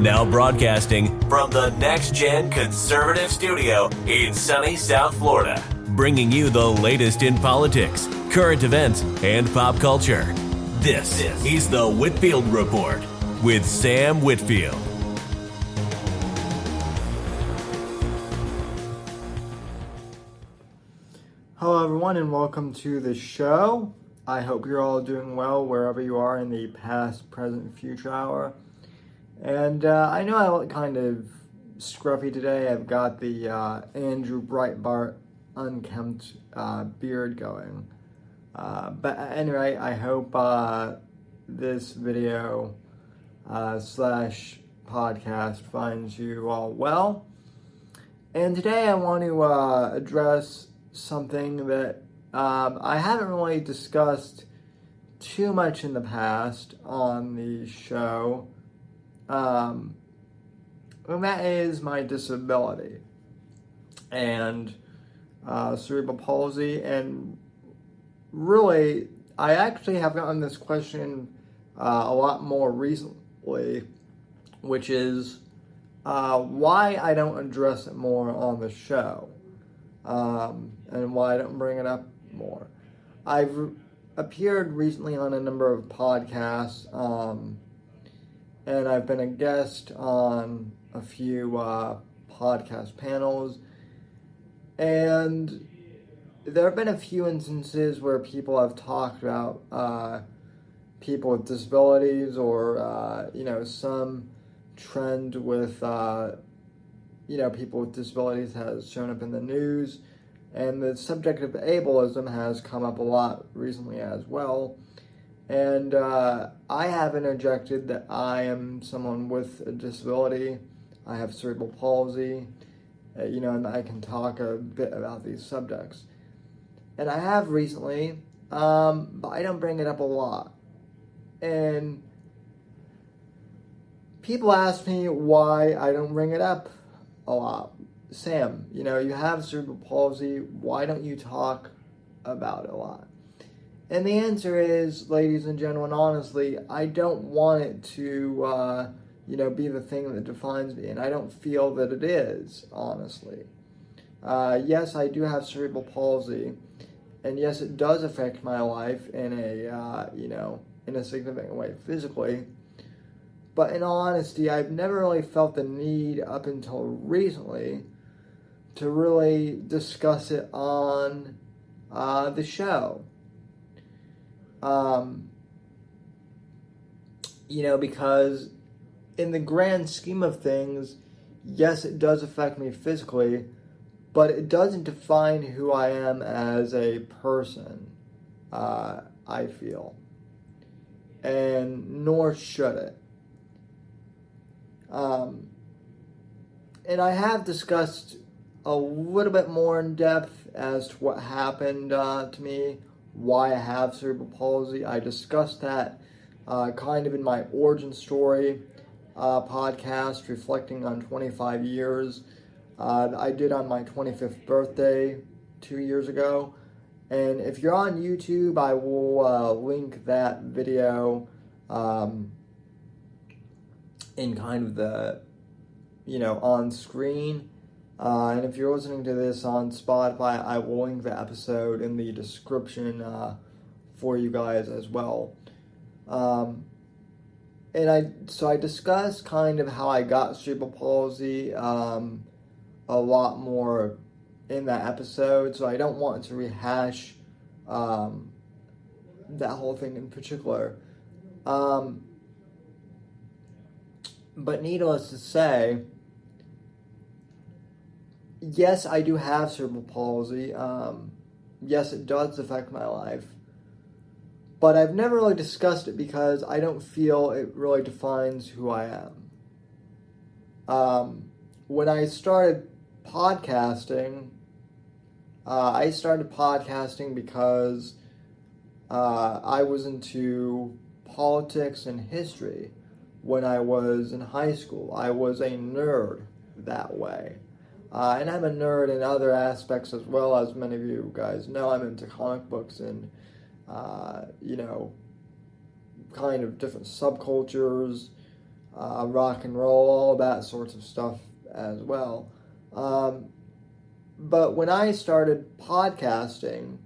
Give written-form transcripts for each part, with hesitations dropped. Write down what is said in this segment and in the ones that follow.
Now broadcasting from the Next Gen Conservative Studio in sunny South Florida, bringing you the latest in politics, current events, and pop culture. This is the Whitfield Report with Sam Whitfield. Hello everyone and welcome to the show. I hope you're all doing well wherever you are in the past, present, future hour. And I know I look kind of scruffy today. I've got the Andrew Breitbart unkempt beard going. But anyway, I hope this video slash podcast finds you all well. And today I want to address something that I haven't really discussed too much in the past on the show. And that is my disability and cerebral palsy. And really, I actually have gotten this question a lot more recently, which is why I don't address it more on the show, and why I don't bring it up more. I've appeared recently on a number of podcasts, and I've been a guest on a few podcast panels, and there have been a few instances where people have talked about people with disabilities or, some trend with, people with disabilities has shown up in the news, and the subject of ableism has come up a lot recently as well. And I have interjected that I am someone with a disability. I have cerebral palsy, and I can talk a bit about these subjects. And I have recently, but I don't bring it up a lot. And people ask me why I don't bring it up a lot. Sam, you have cerebral palsy. Why don't you talk about it a lot? And the answer is, ladies and gentlemen, honestly, I don't want it to, be the thing that defines me. And I don't feel that it is, honestly. Yes, I do have cerebral palsy. And yes, it does affect my life in a, in a significant way physically. But in all honesty, I've never really felt the need up until recently to really discuss it on the show. Because in the grand scheme of things, yes, it does affect me physically, but it doesn't define who I am as a person, I feel. And nor should it. And I have discussed a little bit more in depth as to what happened to me, why I have cerebral palsy. I discussed that kind of in my origin story podcast, reflecting on 25 years. I did on my 25th birthday 2 years ago. And if you're on YouTube, I will link that video in kind of the, on screen. And if you're listening to this on Spotify, I will link the episode in the description for you guys as well. And I discussed kind of how I got cerebral palsy a lot more in that episode, so I don't want to rehash that whole thing in particular. But needless to say, yes, I do have cerebral palsy. Yes, it does affect my life. But I've never really discussed it because I don't feel it really defines who I am. When I started podcasting, because I was into politics and history when I was in high school. I was a nerd that way. And I'm a nerd in other aspects as well, as many of you guys know. I'm into comic books and, kind of different subcultures, rock and roll, all that sorts of stuff as well. But when I started podcasting,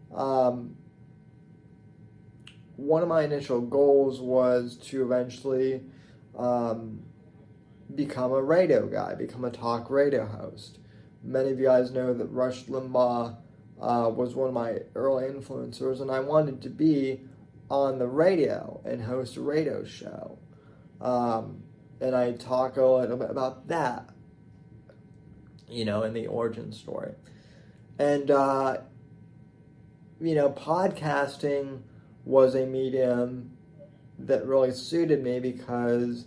one of my initial goals was to eventually become a radio guy, become a talk radio host. Many of you guys know that Rush Limbaugh was one of my early influencers, and I wanted to be on the radio and host a radio show. And I talk a little bit about that, in the origin story. And, podcasting was a medium that really suited me because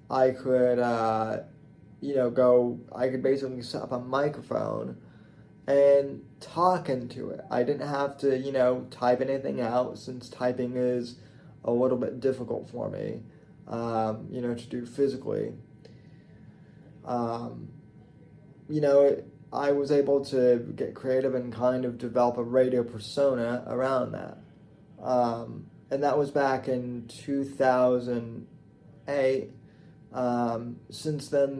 I could, I could basically set up a microphone and talk into it. I didn't have to, type anything out, since typing is a little bit difficult for me, to do physically. I was able to get creative and kind of develop a radio persona around that. And that was back in 2008. Since then,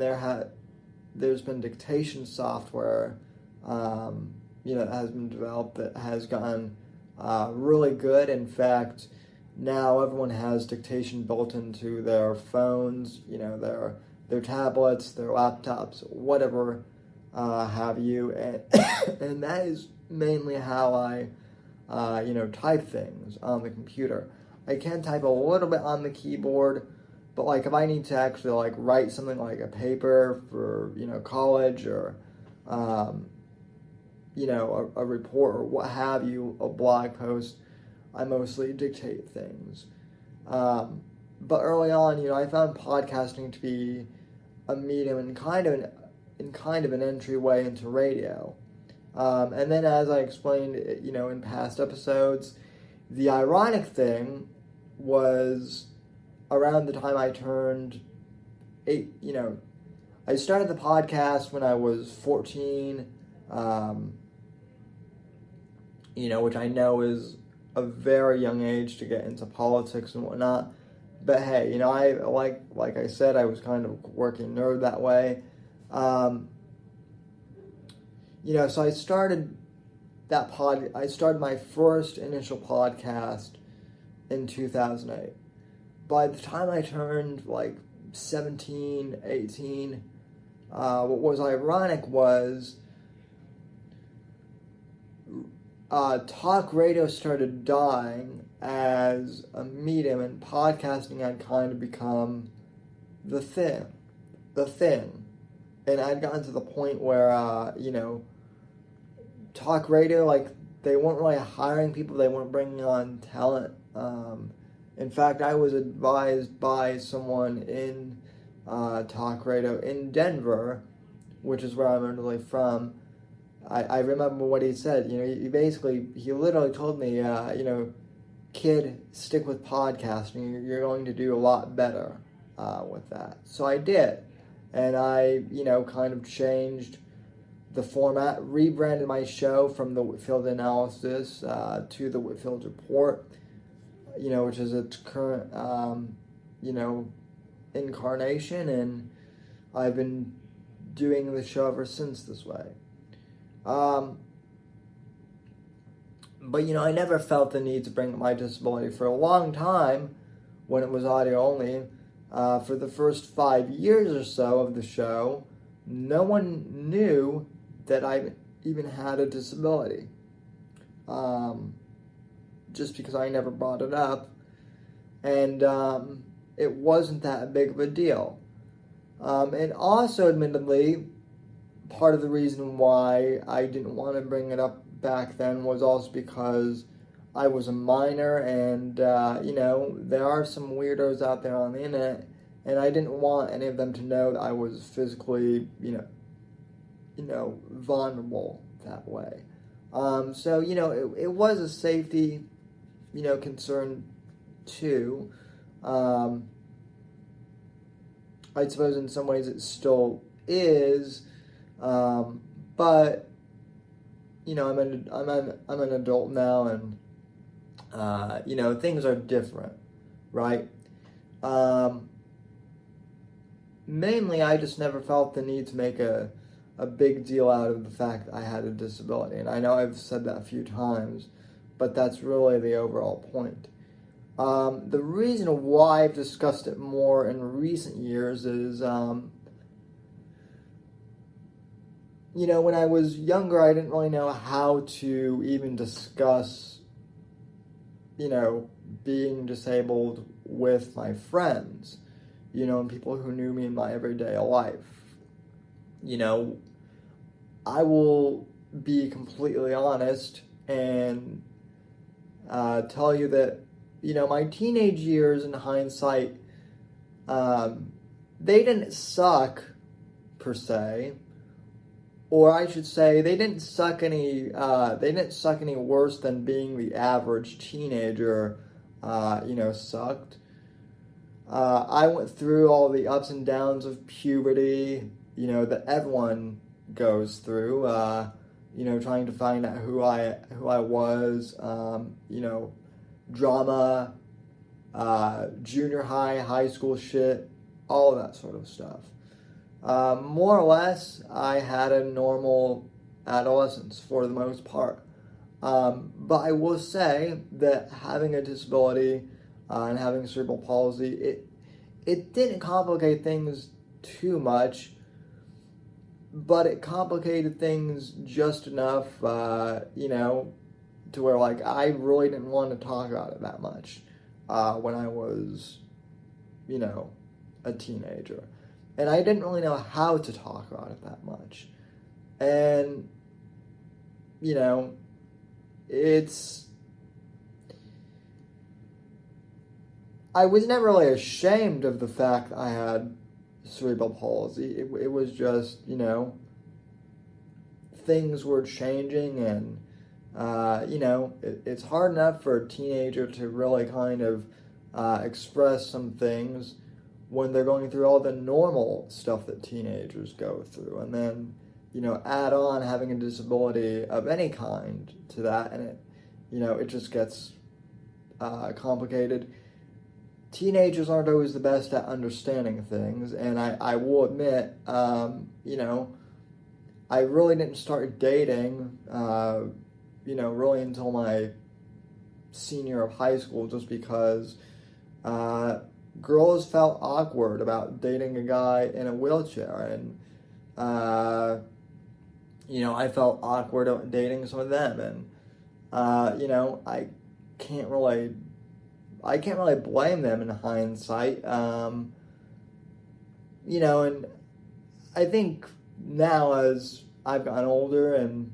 there's been dictation software, that has been developed that has gotten really good. In fact, now everyone has dictation built into their phones, their tablets, their laptops, whatever have you, and and that is mainly how I type things on the computer. I can type a little bit on the keyboard, but if I need to actually write something like a paper for college, or a report or what have you, a blog post, I mostly dictate things. But early on, I found podcasting to be a medium and kind of an entryway into radio. And then, as I explained, in past episodes, the ironic thing was around the time I turned 8. I started the podcast when I was 14. Which I know is a very young age to get into politics and whatnot. But hey, I like I said, I was kind of a working nerd that way. So I started I started my first initial podcast in 2008. By the time I turned 17, 18, what was ironic was talk radio started dying as a medium, and podcasting had kind of become the thing. And I'd gotten to the point where, talk radio, they weren't really hiring people, they weren't bringing on talent. In fact, I was advised by someone in talk radio in Denver, which is where I'm originally from. I remember what he said. He literally told me, kid, stick with podcasting. You're going to do a lot better with that. So I did. And I, kind of changed the format, rebranded my show from the Whitfield Analysis to the Whitfield Report, which is its current, incarnation. And I've been doing the show ever since this way. But I never felt the need to bring up my disability for a long time when it was audio only. For the first 5 years or so of the show, no one knew that I even had a disability. Just because I never brought it up. And it wasn't that big of a deal. And also, admittedly, part of the reason why I didn't want to bring it up back then was also because I was a minor, and there are some weirdos out there on the internet, and I didn't want any of them to know that I was physically, vulnerable that way. So it was a safety, concern too. I suppose in some ways it still is. But I'm an adult now, and things are different, right? mainly I just never felt the need to make a big deal out of the fact that I had a disability. And I know I've said that a few times, but that's really the overall point. The reason why I've discussed it more in recent years is, when I was younger, I didn't really know how to even discuss, being disabled with my friends, and people who knew me in my everyday life. I will be completely honest and tell you that, my teenage years in hindsight, they didn't suck per se, or I should say, they didn't suck any worse than being the average teenager, sucked. I went through all the ups and downs of puberty, that everyone goes through, trying to find out who I was, drama, junior high school shit, all that sort of stuff. More or less, I had a normal adolescence for the most part. But I will say that having a disability and having cerebral palsy, it didn't complicate things too much, but it complicated things just enough, to where, I really didn't want to talk about it that much when I was, a teenager. And I didn't really know how to talk about it that much. And, I was never really ashamed of the fact that I had cerebral palsy. It was just, things were changing, and it's hard enough for a teenager to really kind of express some things when they're going through all the normal stuff that teenagers go through, and then add on having a disability of any kind to that, and it just gets complicated. Teenagers aren't always the best at understanding things, and I will admit, I really didn't start dating, really until my senior of high school, just because girls felt awkward about dating a guy in a wheelchair, and I felt awkward about dating some of them, and I can't really blame them in hindsight, and I think now, as I've gotten older and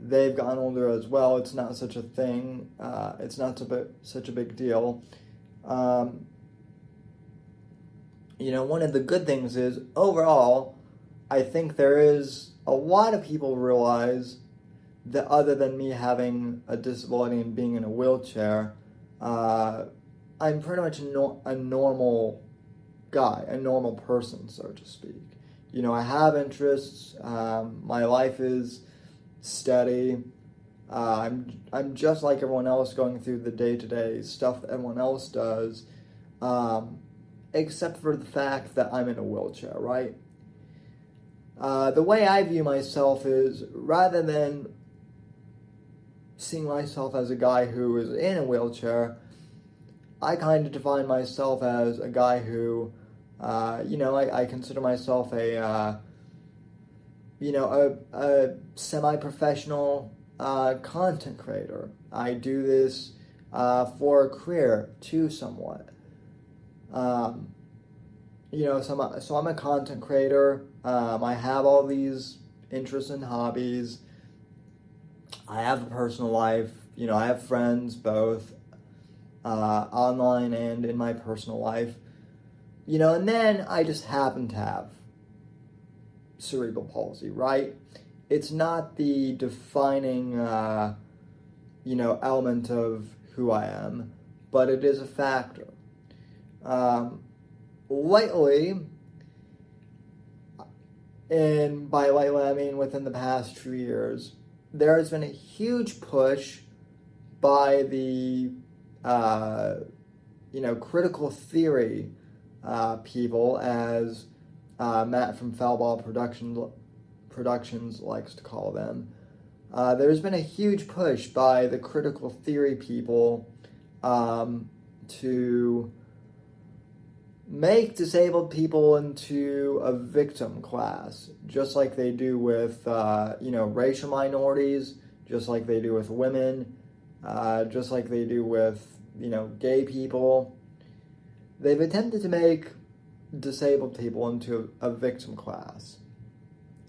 they've gotten older as well, it's not such a thing. It's not such a big deal. One of the good things is, overall, I think there is a lot of people realize that other than me having a disability and being in a wheelchair, I'm pretty much a normal guy, a normal person, so to speak. I have interests. My life is steady. I'm just like everyone else, going through the day-to-day stuff that everyone else does, except for the fact that I'm in a wheelchair, right? The way I view myself is, rather than seeing myself as a guy who is in a wheelchair, I kind of define myself as a guy who, I consider myself a semi-professional content creator. I do this for a career, too, somewhat. So I'm a content creator. I have all these interests and hobbies. I have a personal life. I have friends, both online and in my personal life. And then I just happen to have cerebral palsy, right? It's not the defining, element of who I am, but it is a factor. Lately, and by lately I mean within the past 2 years, there has been a huge push by the, critical theory people, as Matt from Foulball Productions likes to call them. There's been a huge push by the critical theory people to make disabled people into a victim class, just like they do with, racial minorities, just like they do with women, just like they do with, gay people. They've attempted to make disabled people into a victim class.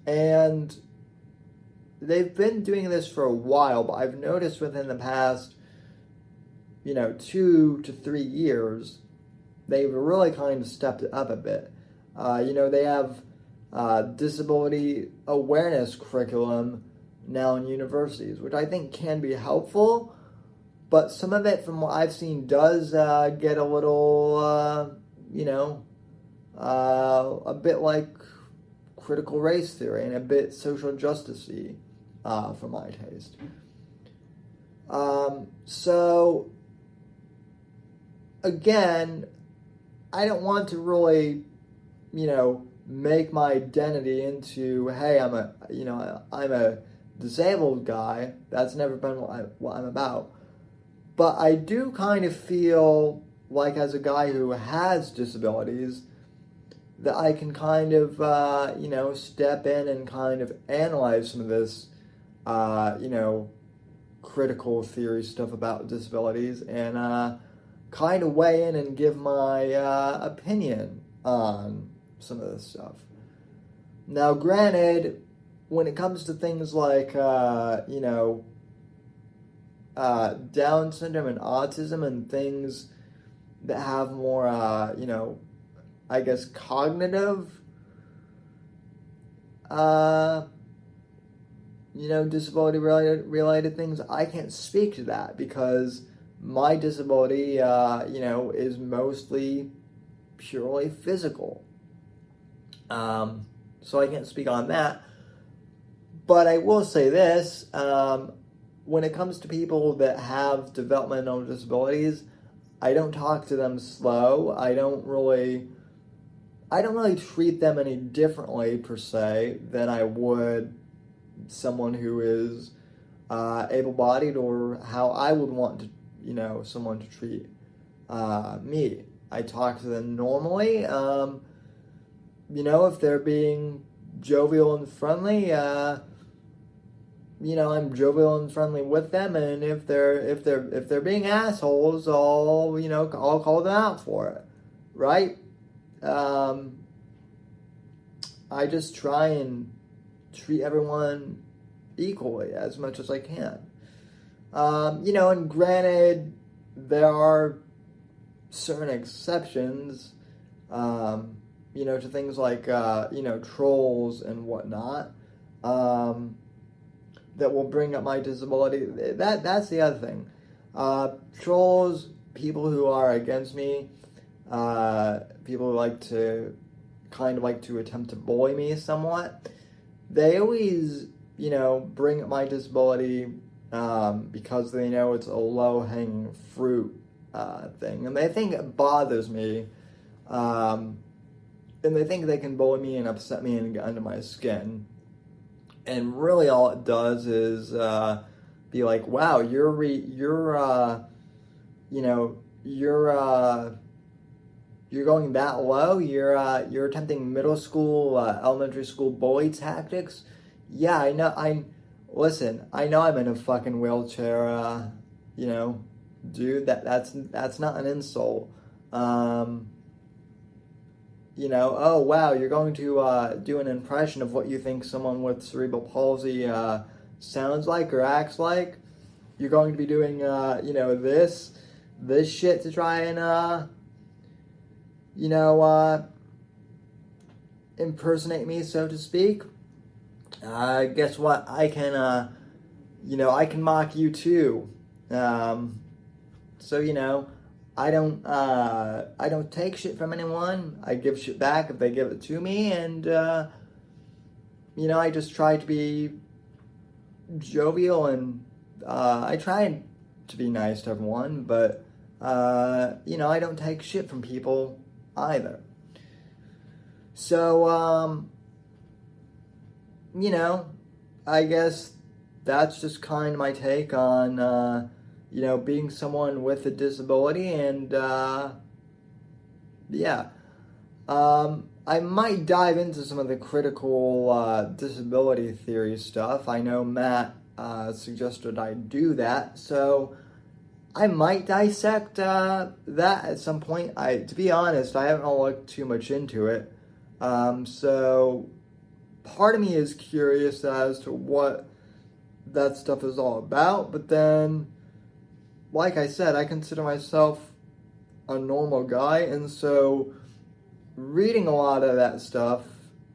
And they've been doing this for a while, but I've noticed within the past, 2 to 3 years, they've really kind of stepped it up a bit. They have disability awareness curriculum now in universities, which I think can be helpful, but some of it, from what I've seen, does get a little, a bit like critical race theory and a bit social justice-y for my taste. So, again, I don't want to really, make my identity into, hey, I'm a disabled guy. That's never been what I'm about. But I do kind of feel like, as a guy who has disabilities, that I can kind of, step in and kind of analyze some of this, critical theory stuff about disabilities and kind of weigh in and give my opinion on some of this stuff. Now, granted, when it comes to things like, Down syndrome and autism and things that have more, I guess, cognitive, disability related things, I can't speak to that because my disability, is mostly purely physical. So I can't speak on that. But I will say this, when it comes to people that have developmental disabilities, I don't talk to them slow. I don't really treat them any differently, per se, than I would someone who is able-bodied, or how I would want to, someone to treat me. I talk to them normally. If they're being jovial and friendly, I'm jovial and friendly with them, and if they're being assholes, I'll call them out for it, right? I just try and treat everyone equally as much as I can. And granted, there are certain exceptions, to things like, trolls and whatnot, that will bring up my disability. That's the other thing. Trolls, people who are against me, people who like to attempt to bully me somewhat, they always, bring up my disability because they know it's a low-hanging fruit thing. And they think it bothers me. And they think they can bully me and upset me and get under my skin. And really all it does is be like, wow, you're going that low? You're attempting middle school, elementary school bully tactics? Yeah, I know. I know I'm in a fucking wheelchair, dude. That's not an insult. Oh wow, you're going to do an impression of what you think someone with cerebral palsy sounds like or acts like. You're going to be doing, this shit to try and, impersonate me, so to speak. Guess what? I can, I can mock you too. So, I don't take shit from anyone. I give shit back if they give it to me, and I just try to be jovial, and I try to be nice to everyone, but I don't take shit from people either. So, I guess that's just kind of my take on, being someone with a disability. And, I might dive into some of the critical disability theory stuff. I know Matt suggested I do that, so I might dissect that at some point. To be honest, I haven't looked too much into it. So part of me is curious as to what that stuff is all about, but then, like I said, I consider myself a normal guy, and so reading a lot of that stuff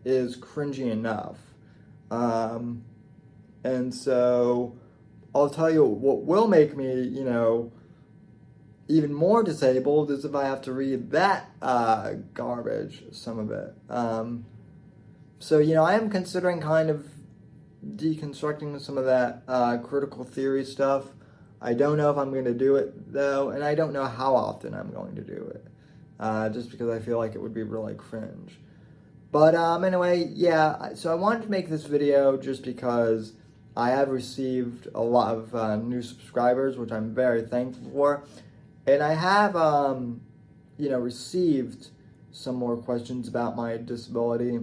is cringy enough. And so I'll tell you what will make me, even more disabled is if I have to read that garbage, some of it. So, I am considering kind of deconstructing some of that critical theory stuff. I don't know if I'm going to do it, though, and I don't know how often I'm going to do it, just because I feel like it would be really cringe. But anyway, yeah, so I wanted to make this video just because I have received a lot of new subscribers, which I'm very thankful for. And I have, received some more questions about my disability.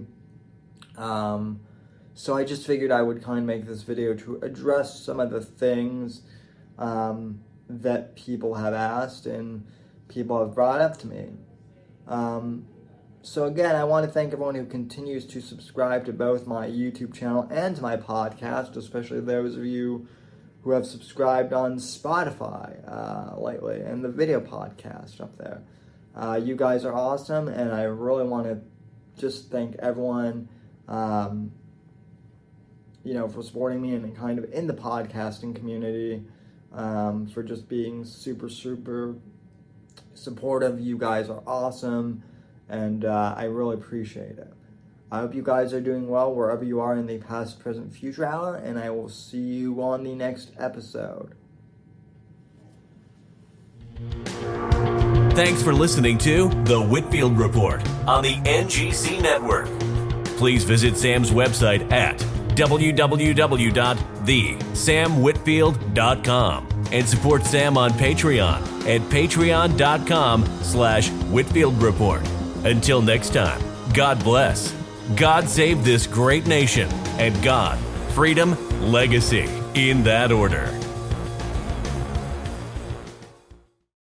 So I just figured I would kind of make this video to address some of the things that people have asked and people have brought up to me. So again, I want to thank everyone who continues to subscribe to both my YouTube channel and to my podcast, especially those of you who have subscribed on Spotify lately and the video podcast up there. You guys are awesome, and I really want to just thank everyone for supporting me and kind of in the podcasting community, for just being super, super supportive. You guys are awesome, and I really appreciate it. I hope you guys are doing well wherever you are in the past, present, future hour, and I will see you on the next episode. Thanks for listening to The Whitfield Report on the NGC Network. Please visit Sam's website at www.thesamwhitfield.com and support Sam on Patreon at patreon.com/Whitfield Report. Until next time, God bless, God save this great nation, and God, freedom, legacy, in that order.